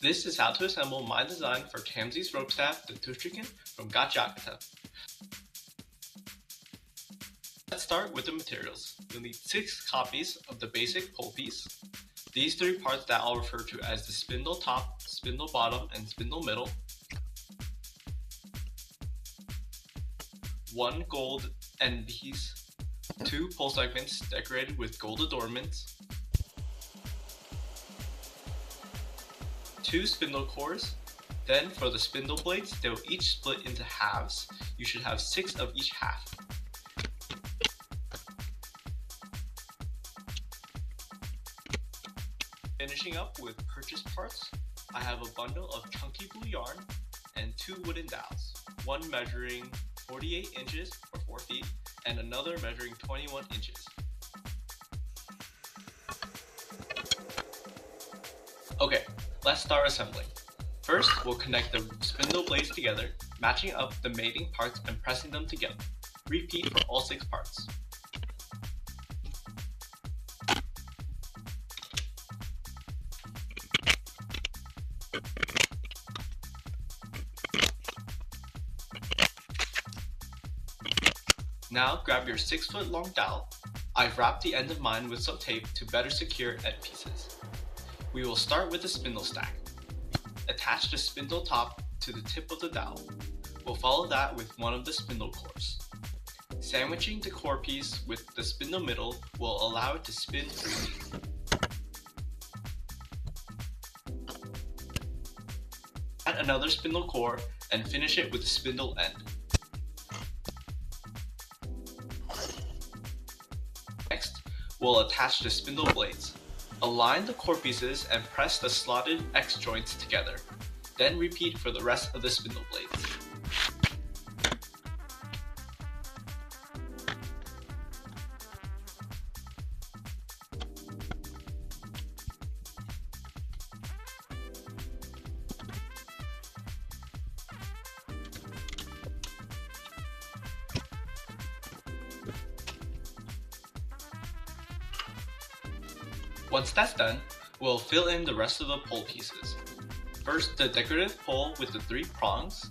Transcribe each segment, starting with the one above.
This is how to assemble my design for Tamsy's rope staff, the Tokushin from Gachiakuta. Let's start with the materials. You'll need 6 copies of the basic pole piece. These 3 parts that I'll refer to as the spindle top, spindle bottom, and spindle middle. 1 gold end piece. 2 pole segments decorated with gold adornments. 2 spindle cores. Then for the spindle blades, they will each split into halves. You should have 6 of each half. Finishing up with purchase parts, I have a bundle of chunky blue yarn and 2 wooden dowels, one measuring 48 inches or 4 feet and another measuring 21 inches. Okay, let's start assembling. First, we'll connect the spindle blades together, matching up the mating parts and pressing them together. Repeat for all 6 parts. Now grab your 6-foot long dowel. I've wrapped the end of mine with some tape to better secure end pieces. We will start with the spindle stack. Attach the spindle top to the tip of the dowel. We'll follow that with one of the spindle cores. Sandwiching the core piece with the spindle middle will allow it to spin freely. Add another spindle core and finish it with the spindle end. Next, we'll attach the spindle blades. Align the core pieces and press the slotted X joints together. Then repeat for the rest of the spindle blades. Once that's done, we'll fill in the rest of the pole pieces. First, the decorative pole with the 3 prongs,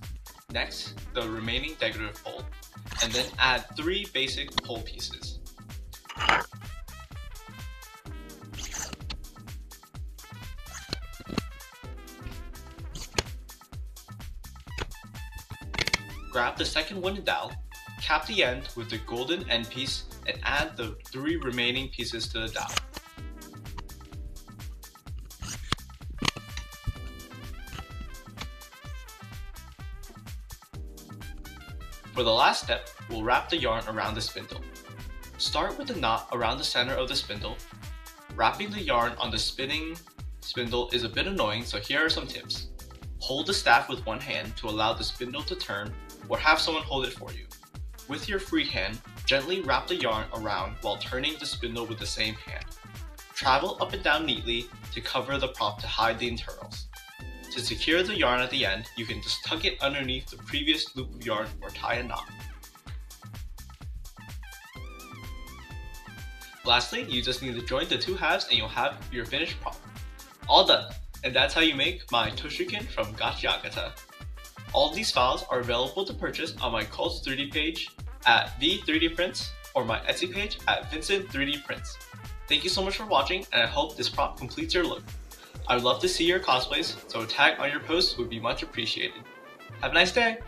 next, the remaining decorative pole, and then add 3 basic pole pieces. Grab the second wooden dowel, cap the end with the golden end piece, and add the 3 remaining pieces to the dowel. For the last step, we'll wrap the yarn around the spindle. Start with the knot around the center of the spindle. Wrapping the yarn on the spinning spindle is a bit annoying, so here are some tips. Hold the staff with one hand to allow the spindle to turn, or have someone hold it for you. With your free hand, gently wrap the yarn around while turning the spindle with the same hand. Travel up and down neatly to cover the prop to hide the internals. To secure the yarn at the end, you can just tuck it underneath the previous loop of yarn or tie a knot. Lastly, you just need to join the 2 halves and you'll have your finished prop. All done! And that's how you make my Tokushin from Gachiakuta. All of these files are available to purchase on my Cults 3D page at V3D or my Etsy page at Vincent3D. Thank you so much for watching, and I hope this prop completes your look. I would love to see your cosplays, so a tag on your posts would be much appreciated. Have a nice day!